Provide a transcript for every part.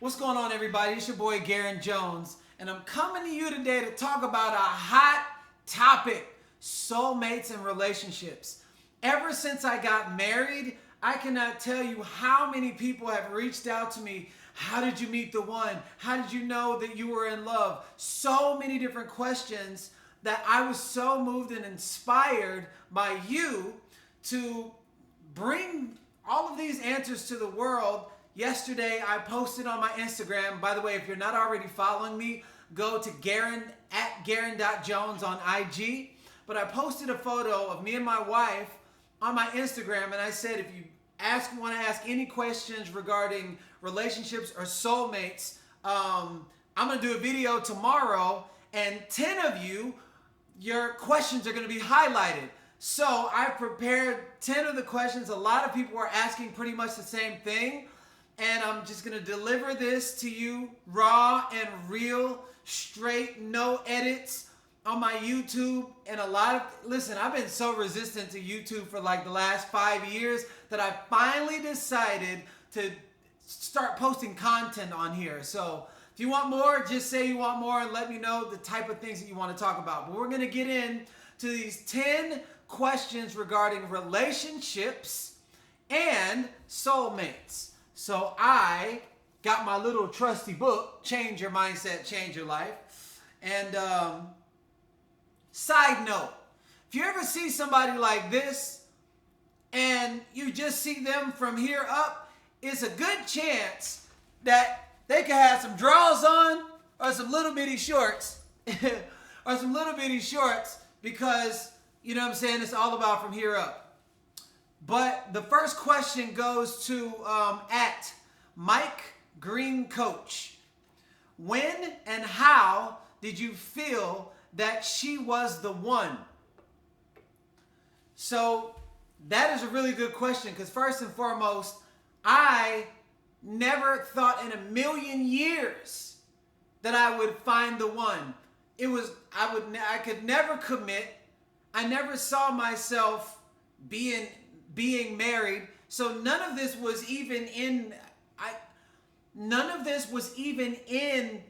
What's going on, everybody? It's your boy Garrain Jones, and I'm coming to you today to talk about a hot topic: soulmates and relationships. Ever since I got married, I cannot tell you how many people have reached out to me. How did you meet the one? How did you know that you were in love? So many different questions that I was so moved and inspired by you to bring all of these answers to the world. Yesterday, I posted on my Instagram. By the way, if you're not already following me, go to Garrain at Garrain.Jones on IG. But I posted a photo of me and my wife on my Instagram, and I said, if you want to ask any questions regarding relationships or soulmates, I'm going to do a video tomorrow, and 10 of you, your questions are going to be highlighted. So I've prepared 10 of the questions. A lot of people are asking pretty much the same thing. And I'm just going to deliver this to you raw and real, straight, no edits on my YouTube. And listen, I've been so resistant to YouTube for like the last 5 years that I finally decided to start posting content on here. So if you want more, just say you want more and let me know the type of things that you want to talk about. But we're going to get into these 10 questions regarding relationships and soulmates. So I got my little trusty book, Change Your Mindset, Change Your Life. And side note, if you ever see somebody like this and you just see them from here up, it's a good chance that they could have some drawers on or some little bitty shorts because, you know what I'm saying, it's all about from here up. But the first question goes to at Mike Green Coach. When and how did you feel that she was the one? So that is a really good question, because first and foremost, I never thought in a million years that I would find the one. I could never commit. I never saw myself being married. So none of this was even in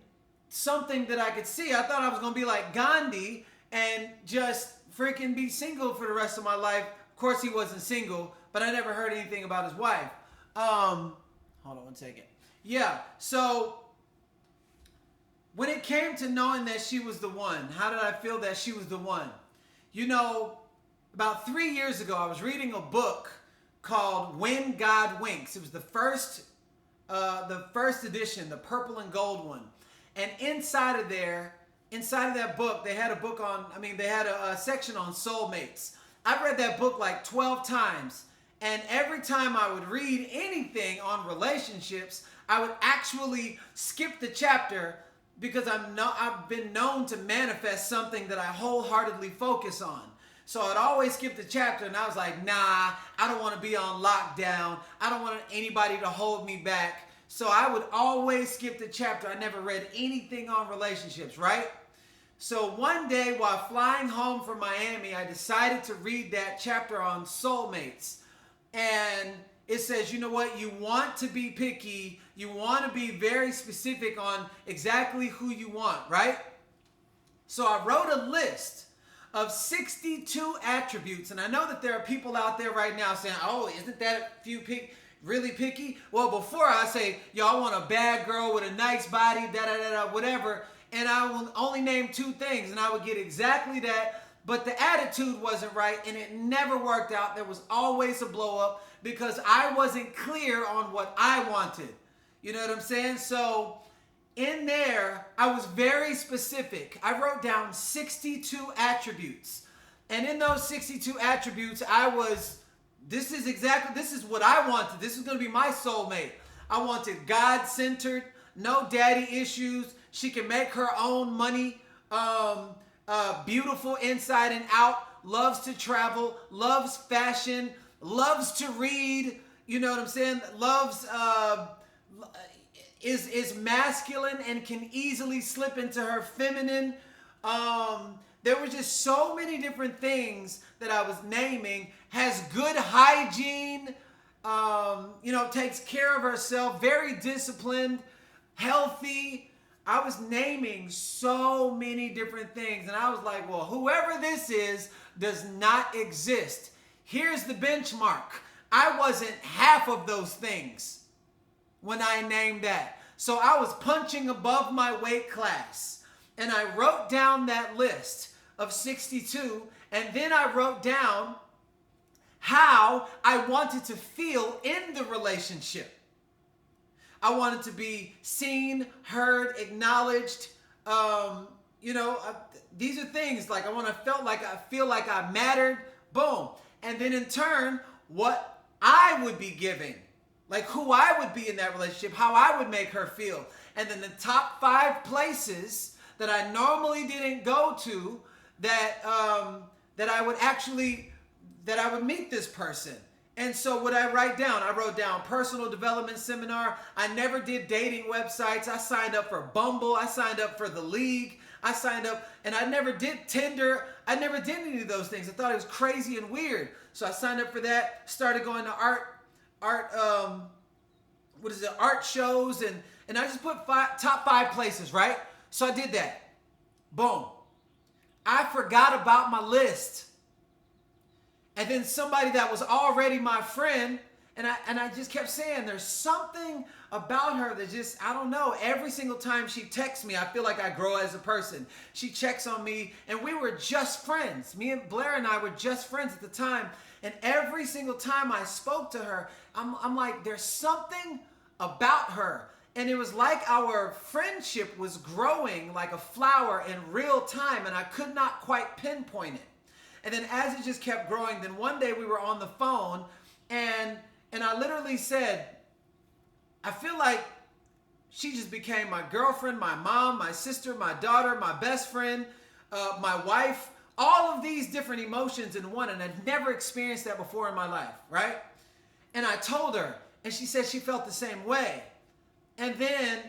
something that I could see. I thought I was going to be like Gandhi and just freaking be single for the rest of my life. Of course, he wasn't single, but I never heard anything about his wife. Hold on one second. Yeah, so when it came to knowing that she was the one, how did I feel that she was the one? You know, about 3 years ago, I was reading a book called When God Winks. It was the first edition, the purple and gold one. And inside of that book, they had a section on soulmates. I've read that book like 12 times. And every time I would read anything on relationships, I would actually skip the chapter because I've been known to manifest something that I wholeheartedly focus on. So I'd always skip the chapter, and I was like, nah, I don't want to be on lockdown. I don't want anybody to hold me back. So I would always skip the chapter. I never read anything on relationships, right? So one day while flying home from Miami, I decided to read that chapter on soulmates. And it says, you know what? You want to be picky. You want to be very specific on exactly who you want, right? So I wrote a list of 62 attributes. And I know that there are people out there right now saying, oh, isn't that a few really picky? Well, before I say, yo, I want a bad girl with a nice body, whatever, and I will only name 2 things, and I would get exactly that, but the attitude wasn't right, and it never worked out. There was always a blow up because I wasn't clear on what I wanted. You know what I'm saying? So in there, I was very specific. I wrote down 62 attributes. And in those 62 attributes, this is what I wanted. This is going to be my soulmate. I wanted God-centered, no daddy issues. She can make her own money, beautiful inside and out, loves to travel, loves fashion, loves to read, you know what I'm saying? Is masculine and can easily slip into her feminine. There were just so many different things that I was naming. Has good hygiene, takes care of herself, very disciplined, healthy. I was naming so many different things. And I was like, well, whoever this is does not exist. Here's the benchmark. I wasn't half of those things when I named that. So I was punching above my weight class. And I wrote down that list of 62. And then I wrote down how I wanted to feel in the relationship. I wanted to be seen, heard, acknowledged. These are things like I feel like I mattered. Boom. And then in turn, what I would be giving, like who I would be in that relationship, how I would make her feel. And then the top 5 places that I normally didn't go to that I would meet this person. And so what I write down, I wrote down personal development seminar. I never did dating websites. I signed up for Bumble. I signed up for The League. I signed up, and I never did Tinder. I never did any of those things. I thought it was crazy and weird. So I signed up for that, started going to art shows, and I just put top 5 places, right? So I did that. Boom. I forgot about my list. And then somebody that was already my friend, and I just kept saying, there's something about her that just, I don't know. Every single time she texts me, I feel like I grow as a person. She checks on me, and we were just friends. Me and Blair and I were just friends at the time. And every single time I spoke to her, I'm like, there's something about her. And it was like our friendship was growing like a flower in real time, and I could not quite pinpoint it. And then as it just kept growing, then one day we were on the phone, and I literally said, I feel like she just became my girlfriend, my mom, my sister, my daughter, my best friend, my wife, all of these different emotions in one, and I'd never experienced that before in my life, right? And I told her, and she said she felt the same way. And then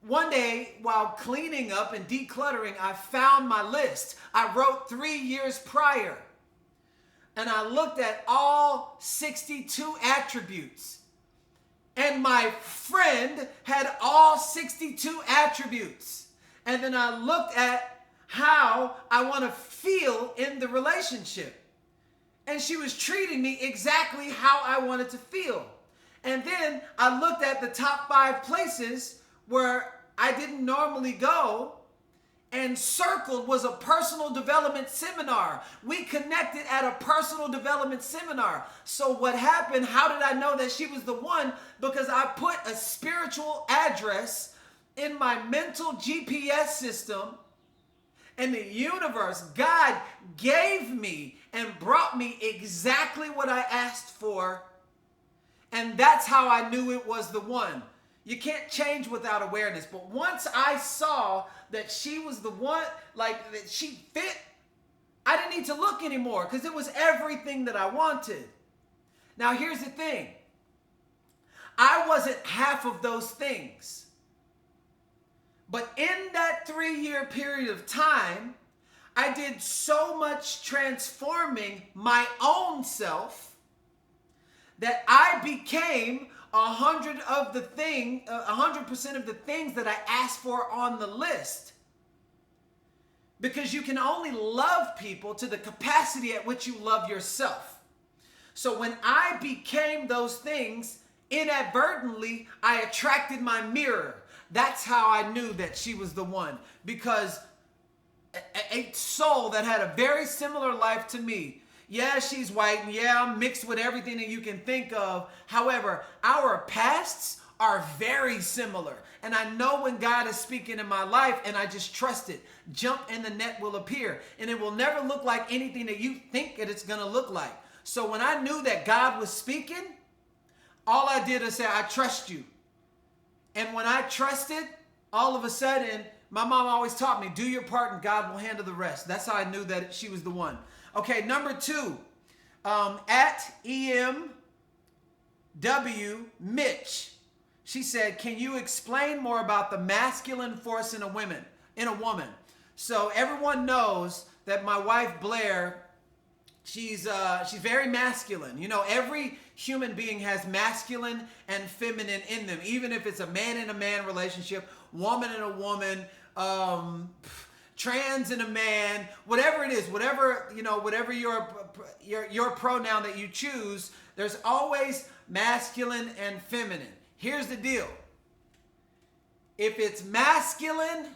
one day, while cleaning up and decluttering, I found my list. I wrote 3 years prior. And I looked at all 62 attributes. And my friend had all 62 attributes. And then I looked at how I want to feel in the relationship. And she was treating me exactly how I wanted to feel. And then I looked at the top 5 places where I didn't normally go, and circled was a personal development seminar. We connected at a personal development seminar. So what happened, how did I know that she was the one? Because I put a spiritual address in my mental GPS system, and the universe, God, gave me and brought me exactly what I asked for. And that's how I knew it was the one. You can't change without awareness. But once I saw that she was the one, like that she fit, I didn't need to look anymore because it was everything that I wanted. Now here's the thing. I wasn't half of those things. But in that 3-year period of time, I did so much transforming my own self that I became 100% of the things that I asked for on the list. Because you can only love people to the capacity at which you love yourself. So when I became those things, inadvertently, I attracted my mirror. That's how I knew that she was the one. Because a soul that had a very similar life to me, yeah, she's white, and yeah, I'm mixed with everything that you can think of. However, our pasts are very similar. And I know when God is speaking in my life, and I just trust it. Jump and the net will appear. And it will never look like anything that you think that it's going to look like. So when I knew that God was speaking, all I did is say, I trust you. And when I trusted, all of a sudden, my mom always taught me, do your part and God will handle the rest. That's how I knew that she was the one. Okay, number 2, at EMW Mitch. She said, can you explain more about the masculine force in a woman? So everyone knows that my wife Blair, she's very masculine. You know, every human being has masculine and feminine in them. Even if it's a man and a man relationship, woman and a woman, trans and a man, whatever it is, whatever your pronoun that you choose, there's always masculine and feminine. Here's the deal. If it's masculine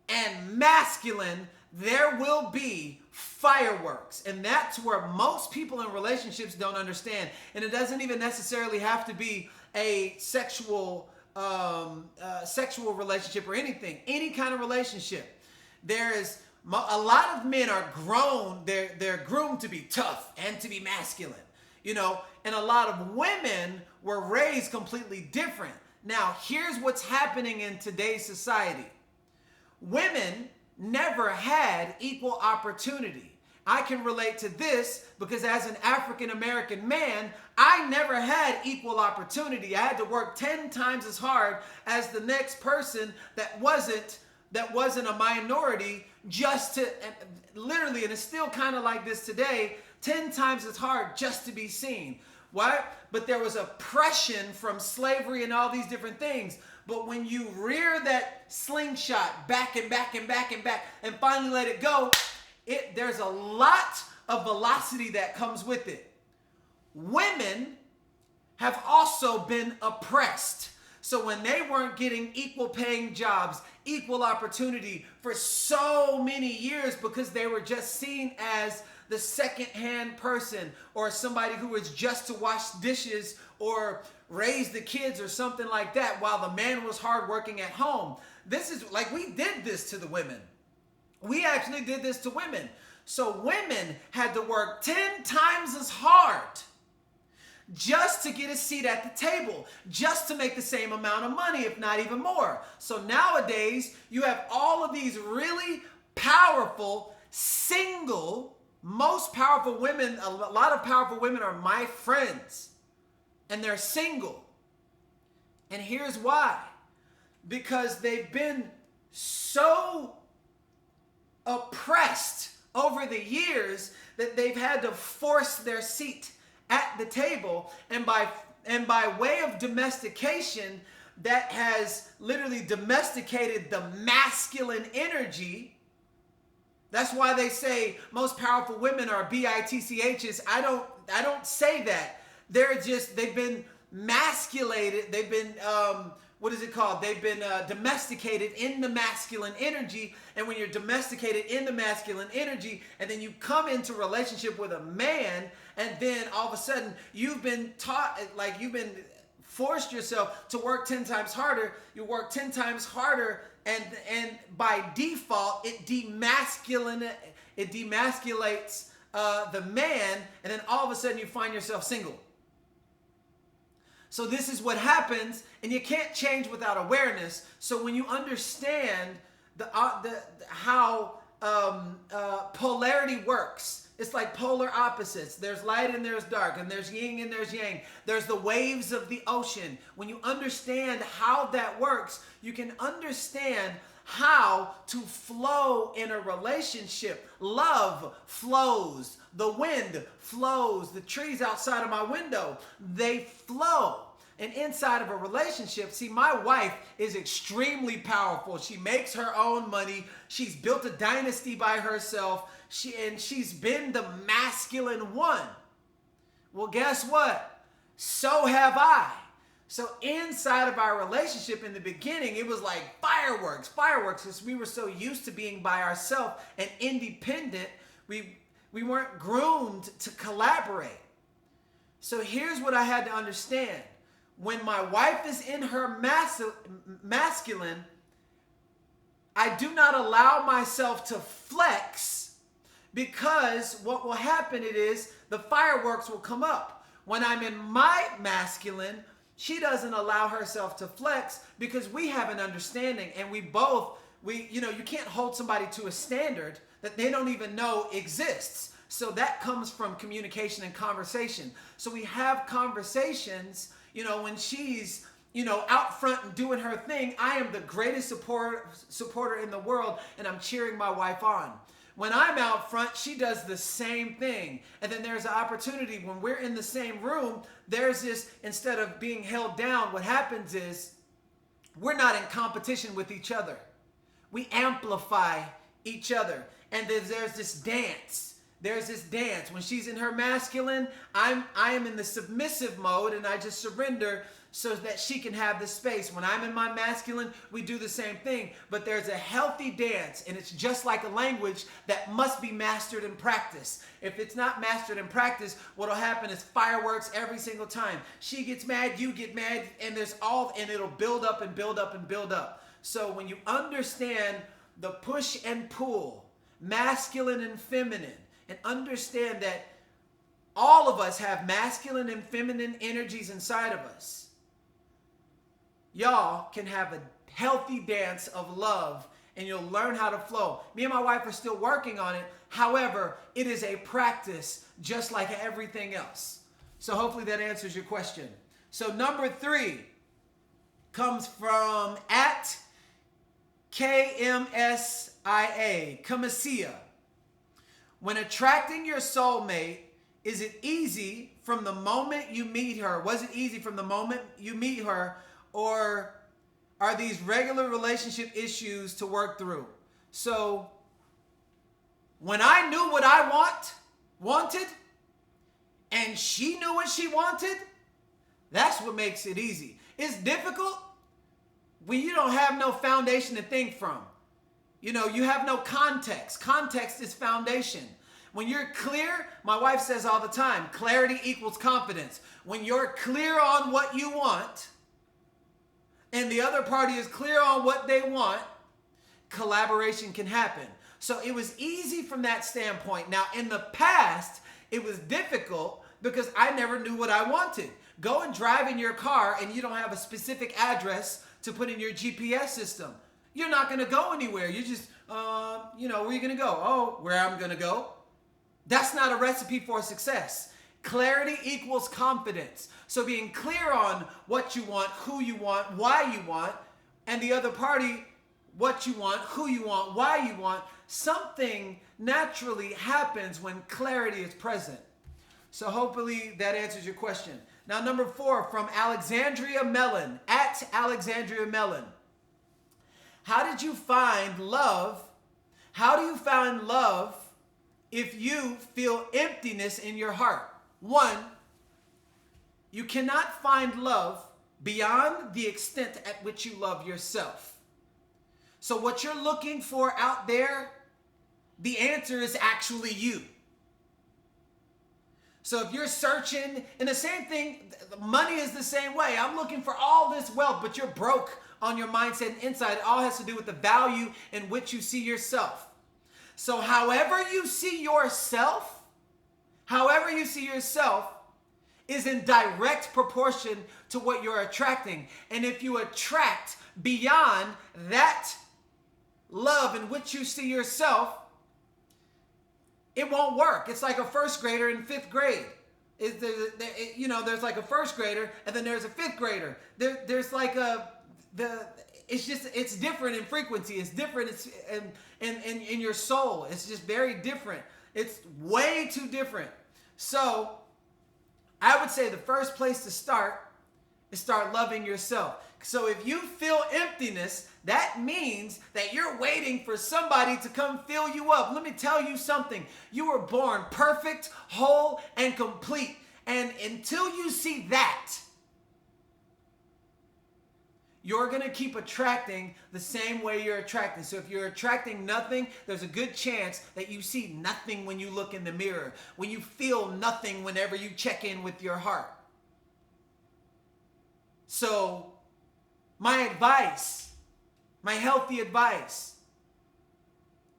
and masculine, there will be fireworks. And that's where most people in relationships don't understand. And it doesn't even necessarily have to be a sexual relationship or anything. Any kind of relationship. There's a lot of men are grown. They're groomed to be tough and to be masculine. And a lot of women were raised completely different. Now, here's what's happening in today's society. Women never had equal opportunity. I can relate to this because as an African American man, I never had equal opportunity. I had to work 10 times as hard as the next person that wasn't a minority, just to, literally, and it's still kind of like this today, 10 times as hard just to be seen. Why? But there was oppression from slavery and all these different things. But when you rear that slingshot back and back and back and back and finally let it go, there's a lot of velocity that comes with it. Women have also been oppressed. So when they weren't getting equal paying jobs, equal opportunity for so many years because they were just seen as the second-hand person or somebody who was just to wash dishes or raise the kids or something like that while the man was hardworking at home. This is like, we did this to the women. We actually did this to women. So women had to work 10 times as hard just to get a seat at the table, just to make the same amount of money, if not even more. So nowadays, you have all of these really powerful, single, most powerful women. A lot of powerful women are my friends, and they're single. And here's why. Because they've been so oppressed over the years that they've had to force their seat at the table, and by way of domestication, that has literally domesticated the masculine energy. That's why they say most powerful women are bitchs. I don't say that. They've been masculated. They've been what is it called? They've been domesticated in the masculine energy. And when you're domesticated in the masculine energy, and then you come into relationship with a man, and then all of a sudden you've been taught, like you've been forced yourself to work 10 times harder. You work 10 times harder, and by default it demasculates the man, and then all of a sudden you find yourself single. So this is what happens, and you can't change without awareness. So when you understand how polarity works, it's like polar opposites. There's light and there's dark, and there's yin and there's yang. There's the waves of the ocean. When you understand how that works, you can understand how to flow in a relationship. Love flows. The wind flows. The trees outside of my window, they flow. And inside of a relationship, see, my wife is extremely powerful. She makes her own money. She's built a dynasty by herself. She's been the masculine one. Well, guess what? So have I. So inside of our relationship in the beginning, it was like fireworks, because we were so used to being by ourselves and independent. We weren't groomed to collaborate. So here's what I had to understand. When my wife is in her masculine, I do not allow myself to flex, because what will happen is the fireworks will come up. When I'm in my masculine, she doesn't allow herself to flex, because we have an understanding, and you can't hold somebody to a standard that they don't even know exists. So that comes from communication and conversation. So we have conversations, when she's, out front and doing her thing, I am the greatest supporter in the world, and I'm cheering my wife on. When I'm out front, she does the same thing. And then there's an opportunity when we're in the same room, there's this, instead of being held down, what happens is we're not in competition with each other. We amplify each other. And there's this dance. There's this dance. When she's in her masculine, I am in the submissive mode, and I just surrender so that she can have the space. When I'm in my masculine, we do the same thing. But there's a healthy dance, and it's just like a language that must be mastered and practiced. If it's not mastered and practiced, what'll happen is fireworks every single time. She gets mad, you get mad, and and it'll build up and build up and build up. So when you understand the push and pull, masculine and feminine, and understand that all of us have masculine and feminine energies inside of us, y'all can have a healthy dance of love, and you'll learn how to flow. Me and my wife are still working on it. However, it is a practice just like everything else. So hopefully that answers your question. So number 3 comes from @KMSIA, Kamasia. When attracting your soulmate, is it easy from the moment you meet her? Was it easy from the moment you meet her? Or are these regular relationship issues to work through? So when I knew what I wanted, and she knew what she wanted, that's what makes it easy. It's difficult when you don't have no foundation to think from. You know, you have no context. Context is foundation. When you're clear, my wife says all the time, clarity equals confidence. When you're clear on what you want, and the other party is clear on what they want, collaboration can happen. So it was easy from that standpoint. Now, in the past, it was difficult because I never knew what I wanted. Go and drive in your car and you don't have a specific address to put in your GPS system. You're not going to go anywhere. You just, where are you going to go? Oh, where I'm going to go. That's not a recipe for success. Clarity equals confidence. So being clear on what you want, who you want, why you want, and the other party, what you want, who you want, why you want, something naturally happens when clarity is present. So hopefully that answers your question. Now, number 4 from Alexandria Mellon, @Alexandria Mellon. How did you find love? How do you find love if you feel emptiness in your heart? 1, you cannot find love beyond the extent at which you love yourself. So what you're looking for out there, the answer is actually you. So if you're searching, and the same thing, money is the same way. I'm looking for all this wealth, but you're broke on your mindset and inside. It all has to do with the value in which you see yourself. So however you see yourself is in direct proportion to what you're attracting. And if you attract beyond that love in which you see yourself, it won't work. It's like a first grader in 5th grade. There's like a first grader and then there's a 5th grader. It's different in frequency. It's different in your soul. It's just very different. It's way too different. So I would say the first place to start is start loving yourself. So if you feel emptiness, that means that you're waiting for somebody to come fill you up. Let me tell you something. You were born perfect, whole, and complete. And until you see that, you're going to keep attracting the same way you're attracting. So if you're attracting nothing, there's a good chance that you see nothing when you look in the mirror, when you feel nothing whenever you check in with your heart. So my advice, my healthy advice,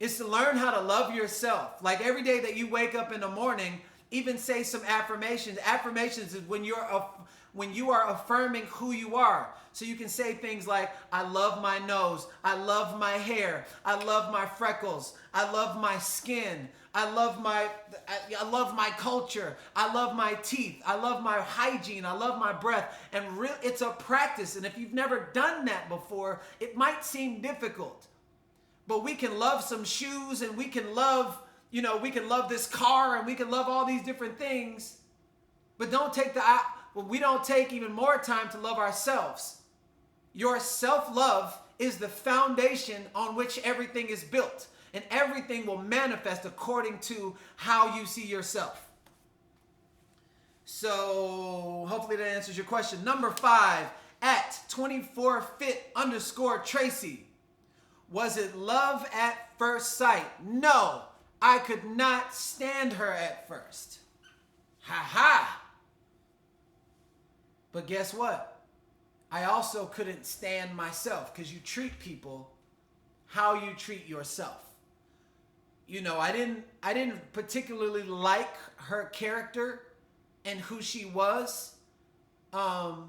is to learn how to love yourself. Like every day that you wake up in the morning, even say some affirmations. Affirmations is when you are affirming who you are. So you can say things like, I love my nose, I love my hair, I love my freckles, I love my skin, I love my culture, I love my teeth, I love my hygiene, I love my breath. And it's a practice. And if you've never done that before, it might seem difficult. but we can love some shoes, and we can love, we can love this car, and we can love all these different things, but we don't take even more time to love ourselves. Your self-love is the foundation on which everything is built, and everything will manifest according to how you see yourself. So hopefully that answers your question. Number 5, at 24fit_Tracy. Was it love at first sight? No, I could not stand her at first. Ha ha. But guess what? I also couldn't stand myself, because you treat people how you treat yourself. I didn't particularly like her character and who she was. But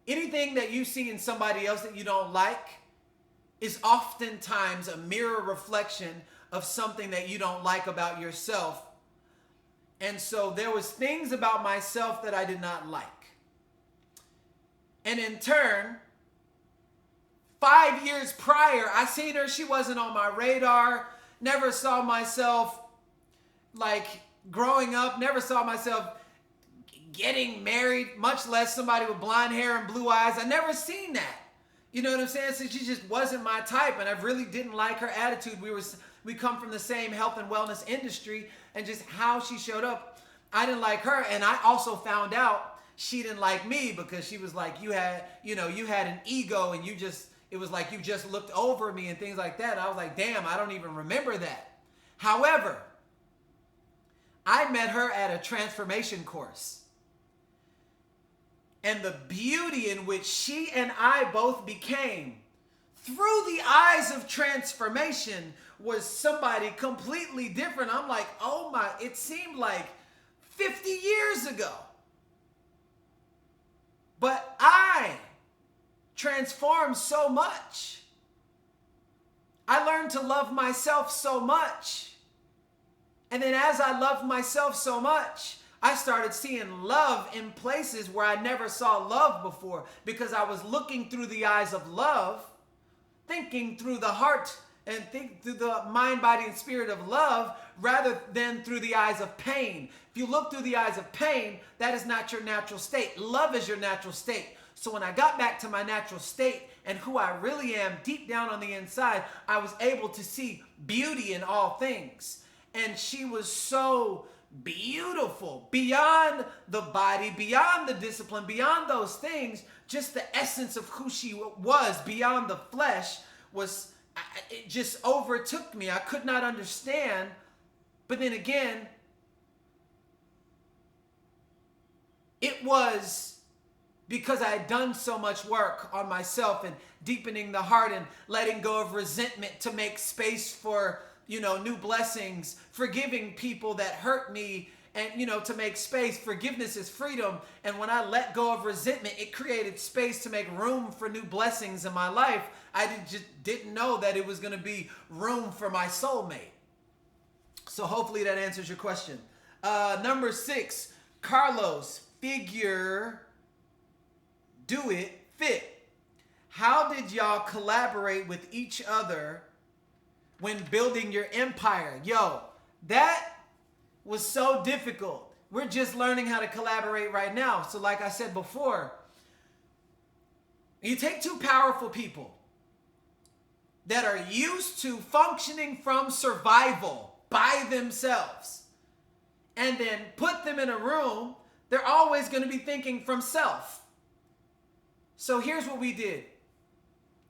anything that you see in somebody else that you don't like is oftentimes a mirror reflection of something that you don't like about yourself. And so there was things about myself that I did not like. And in turn, 5 years prior, I seen her, she wasn't on my radar, never saw myself growing up, never saw myself getting married, much less somebody with blonde hair and blue eyes. I never seen that. You know what I'm saying? So she just wasn't my type, and I really didn't like her attitude. We come from the same health and wellness industry, and just how she showed up, I didn't like her. And I also found out she didn't like me, because she was like, you had an ego, and it was like you just looked over me and things like that. I was like, damn, I don't even remember that. However, I met her at a transformation course. And the beauty in which she and I both became through the eyes of transformation was somebody completely different. I'm like, oh my, it seemed like 50 years ago. But I transformed so much. I learned to love myself so much. And then as I loved myself so much, I started seeing love in places where I never saw love before, because I was looking through the eyes of love, thinking through the heart and think through the mind, body, and spirit of love, rather than through the eyes of pain. If you look through the eyes of pain, that is not your natural state. Love is your natural state. So when I got back to my natural state and who I really am deep down on the inside, I was able to see beauty in all things. And she was so beautiful, beyond the body, beyond the discipline, beyond those things. Just the essence of who she was beyond the flesh it just overtook me. I could not understand. But then again, it was because I had done so much work on myself and deepening the heart and letting go of resentment to make space for new blessings, forgiving people that hurt me, and, to make space. Forgiveness is freedom. And when I let go of resentment, it created space to make room for new blessings in my life. I just didn't know that it was going to be room for my soulmate. So hopefully that answers your question. Number 6, Carlos, figure, do it, fit. How did y'all collaborate with each other when building your empire? Yo, that was so difficult. We're just learning how to collaborate right now. So like I said before, you take two powerful people that are used to functioning from survival by themselves, and then put them in a room, they're always going to be thinking from self. So here's what we did.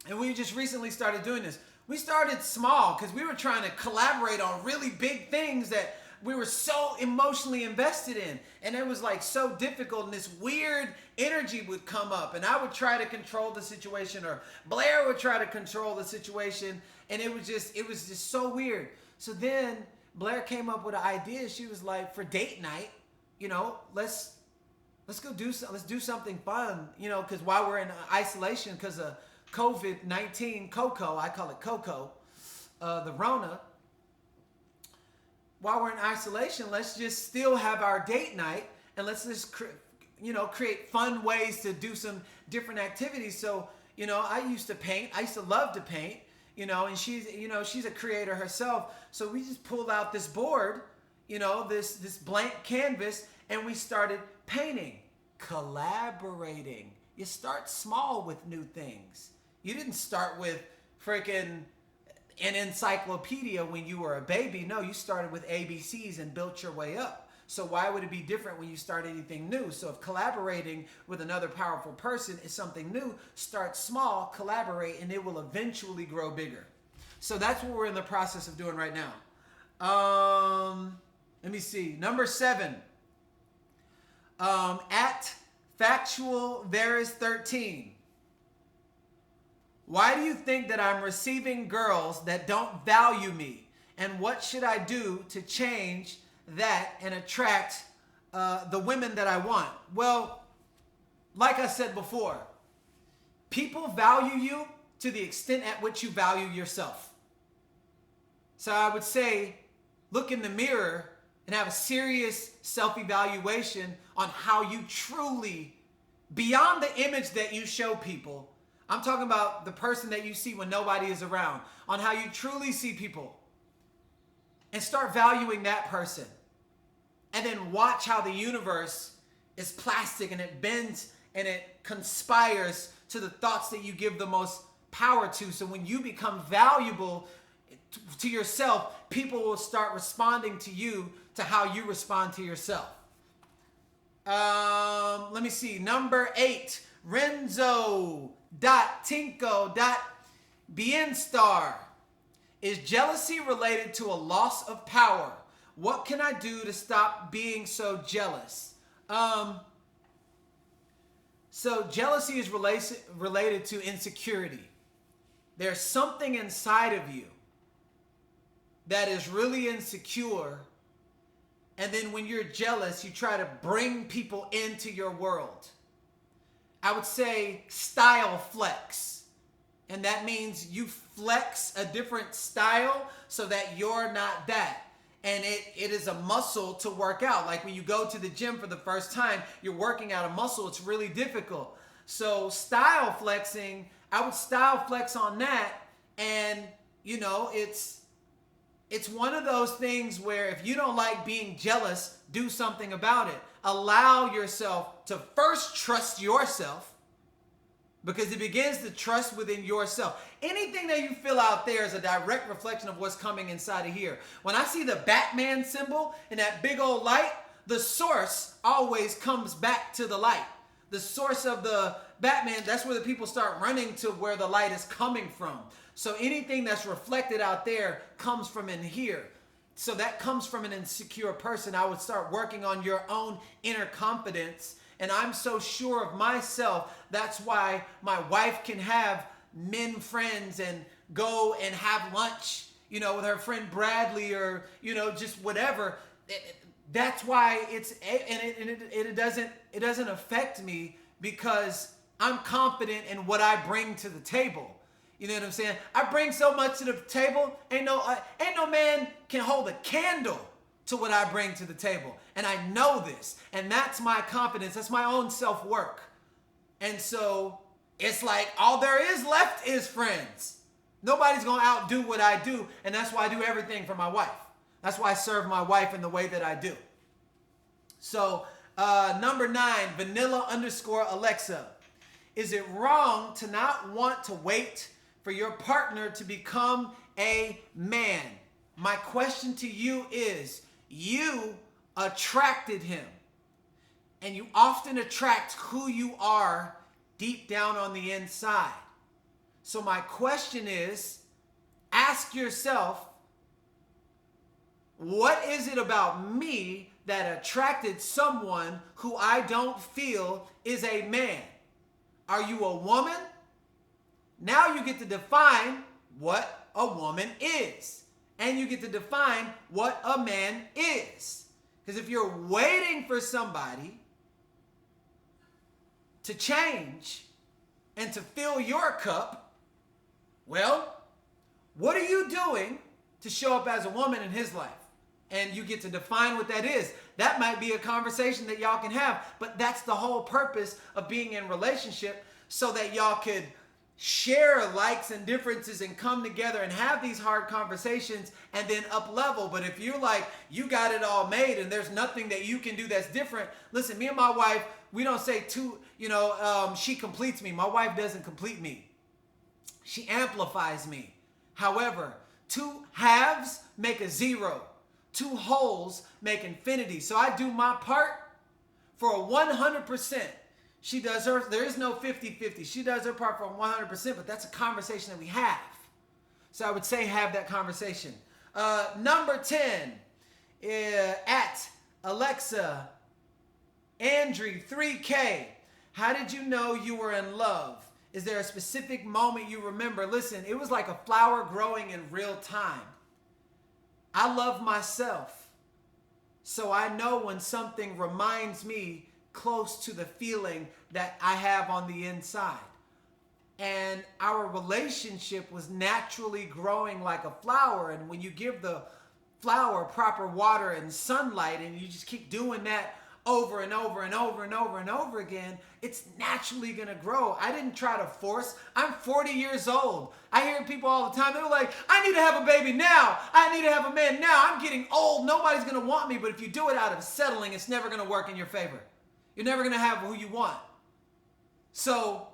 And we just recently started doing this. We started small because we were trying to collaborate on really big things that we were so emotionally invested in. And it was like so difficult, and this weird energy would come up, and I would try to control the situation, or Blair would try to control the situation, and it was just so weird. So then Blair came up with an idea. She was like, for date night, let's go let's do something fun, because while we're in isolation because of COVID-19, Coco, I call it Coco, the Rona. While we're in isolation, let's just still have our date night, and let's just create fun ways to do some different activities. So I used to paint. I used to love to paint, and she's a creator herself. So we just pulled out this board, this blank canvas, and we started painting, collaborating. You start small with new things. You didn't start with freaking an encyclopedia when you were a baby. No, you started with ABCs and built your way up. So why would it be different when you start anything new? So if collaborating with another powerful person is something new, start small, collaborate, and it will eventually grow bigger. So that's what we're in the process of doing right now. Let me see. Number 7. At Factual Veris 13. Why do you think that I'm receiving girls that don't value me? And what should I do to change that and attract the women that I want? Well, like I said before, people value you to the extent at which you value yourself. So I would say, look in the mirror and have a serious self-evaluation on how you truly, beyond the image that you show people, I'm talking about the person that you see when nobody is around, on how you truly see people. And start valuing that person. And then watch how the universe is plastic and it bends and it conspires to the thoughts that you give the most power to. So when you become valuable to yourself, people will start responding to you to how you respond to yourself. Let me see. Number 8, Renzo.Tinko.Bienstar. Is jealousy related to a loss of power? What can I do to stop being so jealous? So jealousy is related to insecurity. There's something inside of you that is really insecure. And then when you're jealous, you try to bring people into your world. I would say style flex. And that means you flex a different style so that you're not that. And it is a muscle to work out. Like when you go to the gym for the first time, you're working out a muscle. It's really difficult. So style flexing, I would style flex on that. And, it's one of those things where if you don't like being jealous, do something about it. Allow yourself to first trust yourself, because it begins to trust within yourself. Anything that you feel out there is a direct reflection of what's coming inside of here. When I see the Batman symbol and that big old light, the source always comes back to the light. The source of the Batman, that's where the people start running to, where the light is coming from. So anything that's reflected out there comes from in here. So that comes from an insecure person. I would start working on your own inner confidence. And I'm so sure of myself. That's why my wife can have men friends and go and have lunch, with her friend Bradley, or, just whatever. That's why it doesn't affect me, because I'm confident in what I bring to the table. You know what I'm saying? I bring so much to the table. Ain't no man can hold a candle to what I bring to the table. And I know this. And that's my confidence. That's my own self-work. And so it's like all there is left is friends. Nobody's going to outdo what I do. And that's why I do everything for my wife. That's why I serve my wife in the way that I do. So number 9, Vanilla_Alexa. Is it wrong to not want to wait for your partner to become a man? My question to you is, you attracted him, and you often attract who you are deep down on the inside. So my question is, ask yourself, what is it about me that attracted someone who I don't feel is a man? Are you a woman? Now you get to define what a woman is. And you get to define what a man is. Because if you're waiting for somebody to change and to fill your cup, well, what are you doing to show up as a woman in his life? And you get to define what that is. That might be a conversation that y'all can have, but that's the whole purpose of being in a relationship, so that y'all could share likes and differences and come together and have these hard conversations and then up level. But if you're like, you got it all made and there's nothing that you can do that's different. Listen, me and my wife, we don't say she completes me. My wife doesn't complete me. She amplifies me. However, two halves make a zero. Two wholes make infinity. So I do my part for a 100%. She does hers. There is no 50-50. She does her part for 100%, but that's a conversation that we have. So I would say have that conversation. Number 10, at Alexa, Andrew 3K. How did you know you were in love? Is there a specific moment you remember? Listen, it was like a flower growing in real time. I love myself. So I know when something reminds me close to the feeling that I have on the inside. And our relationship was naturally growing like a flower. And when you give the flower proper water and sunlight and you just keep doing that over and over and over and over and over again, it's naturally going to grow. I didn't try to force. I'm 40 years old. I hear people all the time. They're like, I need to have a baby now. I need to have a man now. I'm getting old. Nobody's going to want me. But if you do it out of settling, it's never going to work in your favor. You're never going to have who you want. So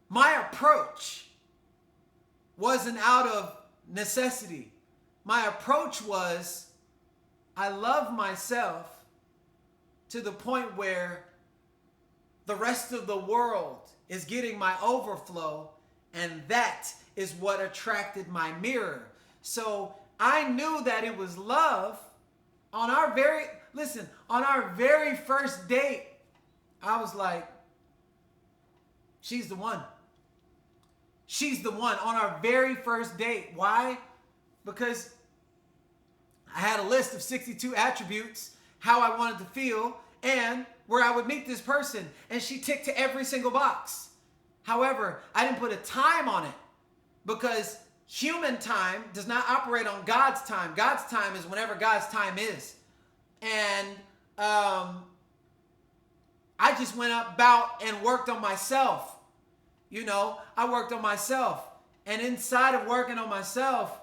my approach wasn't out of necessity. My approach was, I love myself to the point where the rest of the world is getting my overflow, and that is what attracted my mirror. So I knew that it was love. On our very first date, I was like, she's the one. She's the one on our very first date. Why? Because I had a list of 62 attributes, how I wanted to feel, and where I would meet this person. And she ticked to every single box. However, I didn't put a time on it because human time does not operate on God's time. God's time is whenever God's time is. And I just went about and worked on myself. I worked on myself. And inside of working on myself,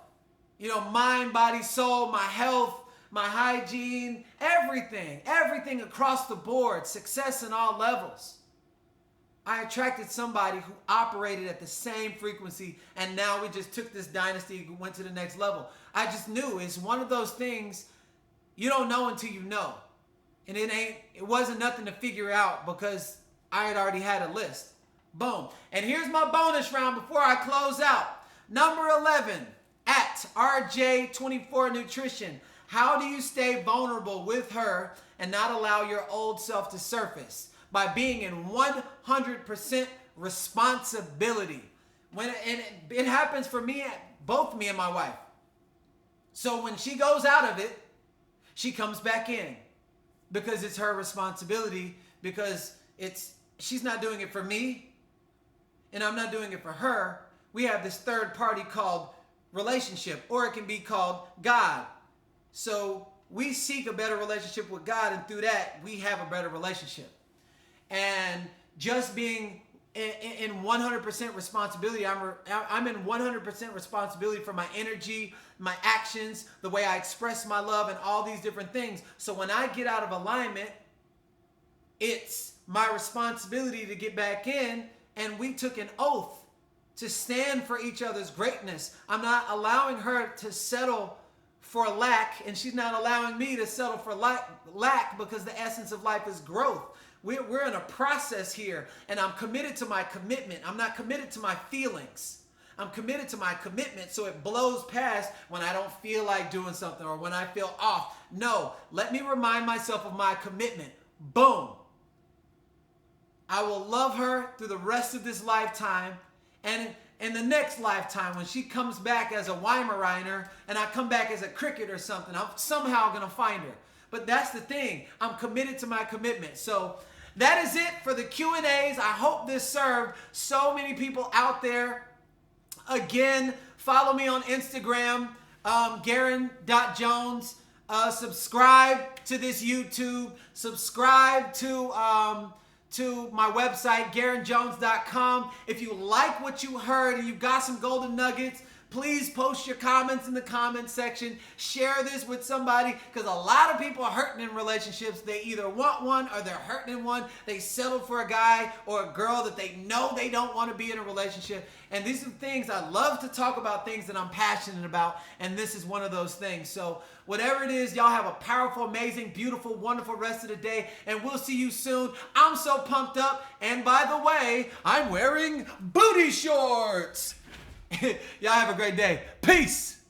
mind, body, soul, my health, my hygiene, everything across the board, success in all levels. I attracted somebody who operated at the same frequency, and now we just took this dynasty and went to the next level. I just knew it's one of those things you don't know until you know. And it wasn't nothing to figure out because I had already had a list. Boom. And here's my bonus round before I close out. Number 11, at RJ24 Nutrition. How do you stay vulnerable with her and not allow your old self to surface? By being in 100% responsibility. It happens for me, both me and my wife. So when she goes out of it, she comes back in because it's her responsibility, because she's not doing it for me and I'm not doing it for her. We have this third party called relationship, or it can be called God. So we seek a better relationship with God, and through that we have a better relationship. And just being in 100% responsibility, I'm in 100% responsibility for my energy, my actions, the way I express my love, and all these different things. So when I get out of alignment, it's my responsibility to get back in, and we took an oath to stand for each other's greatness. I'm not allowing her to settle for lack, and she's not allowing me to settle for lack, because the essence of life is growth. We're in a process here, and I'm committed to my commitment. I'm not committed to my feelings. I'm committed to my commitment, so it blows past when I don't feel like doing something or when I feel off. No, let me remind myself of my commitment. Boom. I will love her through the rest of this lifetime, and in the next lifetime, when she comes back as a Weimaraner and I come back as a cricket or something, I'm somehow going to find her. But that's the thing. I'm committed to my commitment. So that is it for the Q&As. I hope this served so many people out there. Again, follow me on Instagram, Garrain.Jones. Subscribe to this YouTube. Subscribe to to my website, GarrainJones.com. If you like what you heard and you've got some golden nuggets, please post your comments in the comment section. Share this with somebody, because a lot of people are hurting in relationships. They either want one or they're hurting in one. They settled for a guy or a girl that they know they don't want to be in a relationship. And these are things, I love to talk about things that I'm passionate about, and this is one of those things. So whatever it is, y'all have a powerful, amazing, beautiful, wonderful rest of the day, and we'll see you soon. I'm so pumped up, and by the way, I'm wearing booty shorts. Y'all have a great day. Peace.